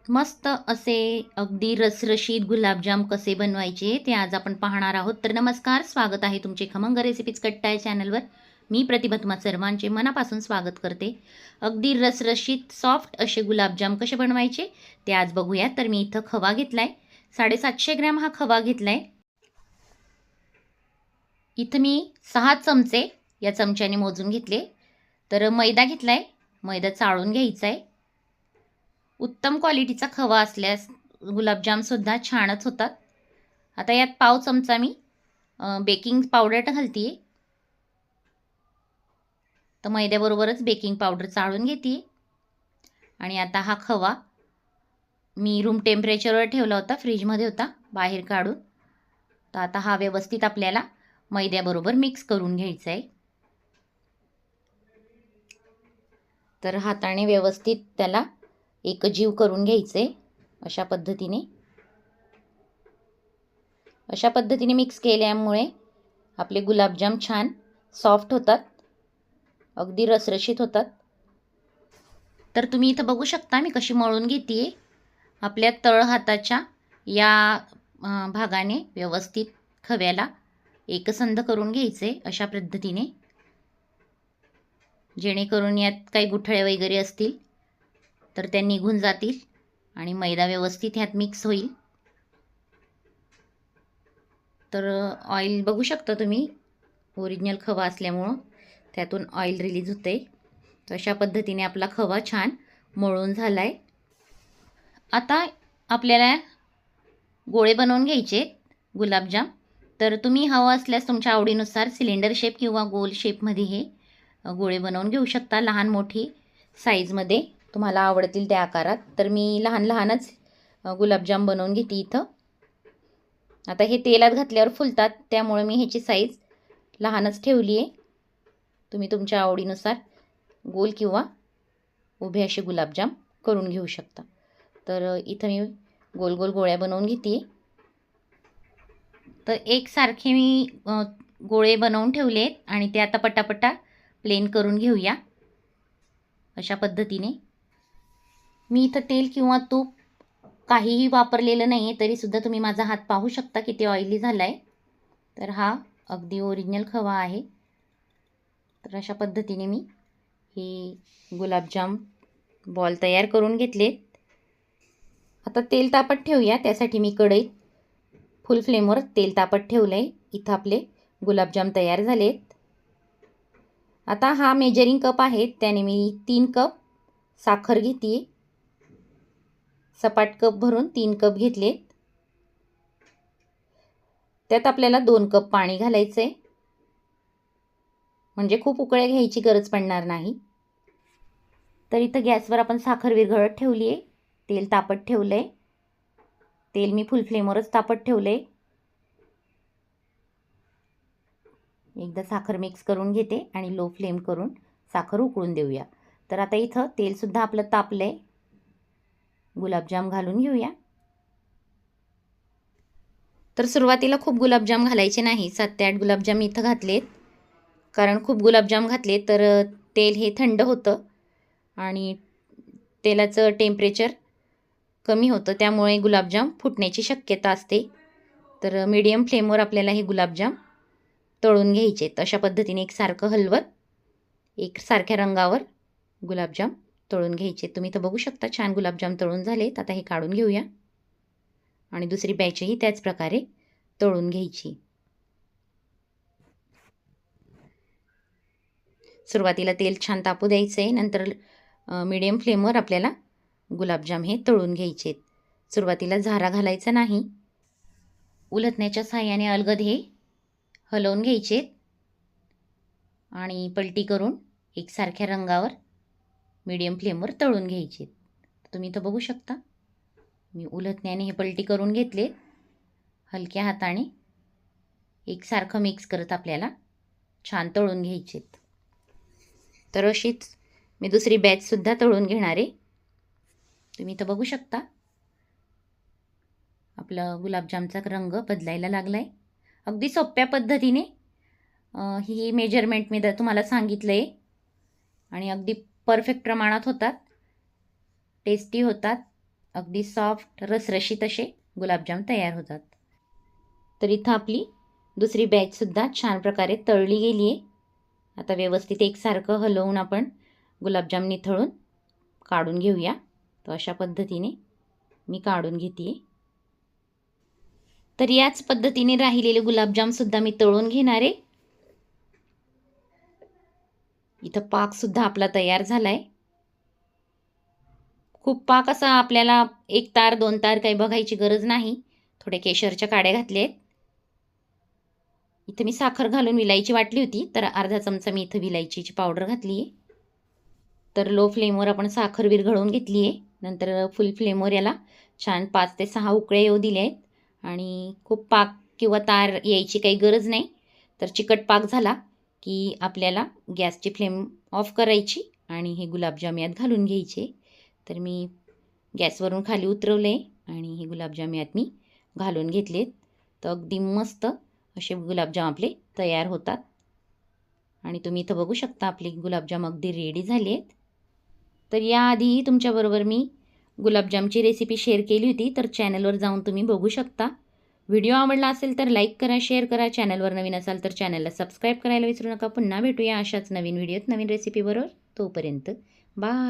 मस्त असे अगदी रसरशीत गुलाबजाम कसे बनवायचे ते आज आपण पाहणार आहोत. तर नमस्कार, स्वागत आहे तुमचे खमंग रेसिपीज कट्टा या चॅनलवर. मी प्रतिभा तुम्हा सर्वांचे मनापासून स्वागत करते. अगदी रसरशीत सॉफ्ट असे गुलाबजाम कसे बनवायचे ते आज बघूया. तर मी इथं खवा घेतलाय, 750 ग्रॅम हा खवा घेतलाय. इथं मी 6 चमचे या चमच्याने मोजून घेतले. तर मैदा घेतलाय, मैदा चाळून घ्यायचा आहे. उत्तम क्वालिटीचा खवा असल्यास गुलाबजामसुद्धा छानच होतात. आता यात पाव चमचा मी बेकिंग पावडर घालते आहे. तर मैद्याबरोबरच बेकिंग पावडर चाळून घेते आणि आता हा खवा मी रूम टेम्परेचरवर ठेवला होता, फ्रीजमध्ये होता, बाहेर काढून. तर आता हा व्यवस्थित आपल्याला मैद्याबरोबर मिक्स करून घ्यायचा आहे. तर हाताने व्यवस्थित त्याला एकजीव करून घ्यायचे. अशा पद्धतीने मिक्स केल्यामुळे आपले गुलाबजाम छान सॉफ्ट होतात, अगदी रसरशीत होतात. तर तुम्ही इथं बघू शकता मी कशी मळून घेते. आपल्या तळहाताच्या या भागाने व्यवस्थित खव्याला एकसंध करून घ्यायचे अशा पद्धतीने, जेणेकरून यात काही गुठळे वगैरे असतील तर त्या निघून जातील आणि मैदा व्यवस्थित ह्यात मिक्स होईल. तर ऑइल बघू शकता तुम्ही, ओरिजिनल खवा असल्यामुळं त्यातून ऑइल रिलीज होते. तर अशा पद्धतीने आपला खवा छान मळून झाला आहे. आता आपल्याला गोळे बनवून घ्यायचे गुलाबजाम. तर तुम्ही हवं असल्यास तुमच्या आवडीनुसार सिलेंडर शेप किंवा गोल शेपमध्ये हे गोळे बनवून घेऊ शकता, लहान मोठी साईजमध्ये तुम्हाला आवडतील त्या आकारात. तर मी लहान लहानच गुलाबजाम बनवून घेते इथं. आता हे तेलात घातल्यावर फुलतात, त्यामुळे मी ह्याची साईज लहानच ठेवली आहे. तुम्ही तुमच्या आवडीनुसार गोल किंवा उभे असे गुलाबजाम करून घेऊ शकता. तर इथं मी गोल गोल गोळ्या बनवून घेते. तर एकसारखे मी गोळे बनवून ठेवले आणि ते आता पटापटा प्लेन करून घेऊया. अशा पद्धतीने मी इथं तेल किंवा तूप काहीही वापरलेलं नाही आहे, तरीसुद्धा तुम्ही माझा हात पाहू शकता किती ऑइली झाला आहे. तर हा अगदी ओरिजिनल खवा आहे. तर अशा पद्धतीने मी हे गुलाबजाम बॉल तयार करून घेतलेत. आता तेल तापत ठेवूया. त्यासाठी मी कढईत फुल फ्लेमवर तेल तापत ठेवलं आहे. इथं आपले गुलाबजाम तयार झालेत. आता हा मेजरिंग कप आहे, त्याने मी 3 कप साखर घेते. सपाट कप भरून 3 कप घेतलेत. त्यात आपल्याला 2 कप पाणी घालायचं आहे, म्हणजे खूप उकळ्या घ्यायची गरज पडणार नाही. तर इथं गॅसवर आपण साखर विरघळत ठेवली आहे, तेल तापत ठेवलं आहे. तेल मी फुल फ्लेमवरच तापत ठेवलं आहे. एकदा साखर मिक्स करून घेते आणि लो फ्लेम करून साखर उकळून देऊया. तर आता इथं तेलसुद्धा आपलं तापलं आहे. गुलाबजाम घालून घेऊया. तर सुरुवातीला खूप गुलाबजाम घालायचे नाही, 7 ते 8 गुलाबजाम इथं घातलेत. कारण खूप गुलाबजाम घातले तर तेल हे थंड होतं आणि तेलाचं टेम्परेचर कमी होतं, त्यामुळे गुलाबजाम फुटण्याची शक्यता असते. तर मीडियम फ्लेमवर आपल्याला हे गुलाबजाम तळून घ्यायचे. अशा पद्धतीने एकसारखं हलवत एकसारख्या रंगावर गुलाबजाम तळून घ्यायचे. तुम्ही तर बघू शकता छान गुलाबजाम तळून झालेत. आता हे काढून घेऊया आणि दुसरी बॅचही त्याच प्रकारे तळून घ्यायची. सुरुवातीला तेल छान तापू द्यायचं आहे, नंतर मीडियम फ्लेमवर आपल्याला गुलाबजाम हे तळून घ्यायचे. सुरुवातीला झारा घालायचा नाही. उलटण्याच्या साहाय्याने अलगद हे हलवून घ्यायचे आणि पलटी करून एकसारख्या रंगावर मीडियम फ्लेमवर तळून घ्यायचे. तुम्ही तर बघू शकता मी उलटण्याने हे पलटी करून घेतले. हलक्या हाताने एकसारखं मिक्स करत आपल्याला छान तळून घ्यायचे. तर अशीच मी दुसरी बॅचसुद्धा तळून घेणार आहे. तुम्ही तर बघू शकता आपला गुलाबजामचा रंग बदलायला लागला आहे. अगदी सोप्या पद्धतीने ही मेजरमेंट मी तुम्हाला सांगितलं आहे आणि अगदी परफेक्ट प्रमाणात होतात, टेस्टी होतात. अगदी सॉफ्ट रसरशीत असे गुलाबजाम तयार होतात. तर इथं आपली दुसरी बॅचसुद्धा छान प्रकारे तळली गेली आहे. आता व्यवस्थित एकसारखं हलवून आपण गुलाबजाम निथळून काढून घेऊया. तर अशा पद्धतीने मी काढून घेते. तर याच पद्धतीने राहिलेले गुलाबजामसुद्धा मी तळून घेणार आहे. इथं पाकसुद्धा आपला तयार झाला आहे. खूप पाक असा आपल्याला 1 तार 2 तार काही बघायची गरज नाही. थोडे केशरच्या काड्या घातल्या आहेत. इथं मी साखर घालून विलायची वाटली होती, तर अर्धा चमचा मी इथं विलायचीची पावडर घातली आहे. तर लो फ्लेमवर आपण साखर विरघळवून घेतली आहे. नंतर फुल फ्लेमवर याला छान 5 ते 6 उकळ्या येऊ दिल्या आहेत. आणि खूप पाक किंवा तार यायची काही गरज नाही. तर चिकट पाक झाला की आपल्याला गॅसची फ्लेम ऑफ करायची आणि हे गुलाबजाम यात घालून घ्यायचे. तर मी गॅसवरून खाली उतरवले आणि हे गुलाबजाम यात मी घालून घेतलेत. तर अगदी मस्त असे गुलाबजाम आपले तयार होतात. आणि तुम्ही इथं बघू शकता आपले गुलाबजाम अगदी रेडी झाले आहेत. तर याआधीही तुमच्याबरोबर मी गुलाबजामची रेसिपी शेअर केली होती, तर चॅनलवर जाऊन तुम्ही बघू शकता. व्हिडिओ आवडला असेल तर लाईक करा, शेअर करा. चॅनलवर नवीन असाल तर चॅनलला सबस्क्राईब करायला विसरू नका. पुन्हा भेटूया अशाच नवीन व्हिडिओत नवीन रेसिपीबरोबर. तोपर्यंत बाय.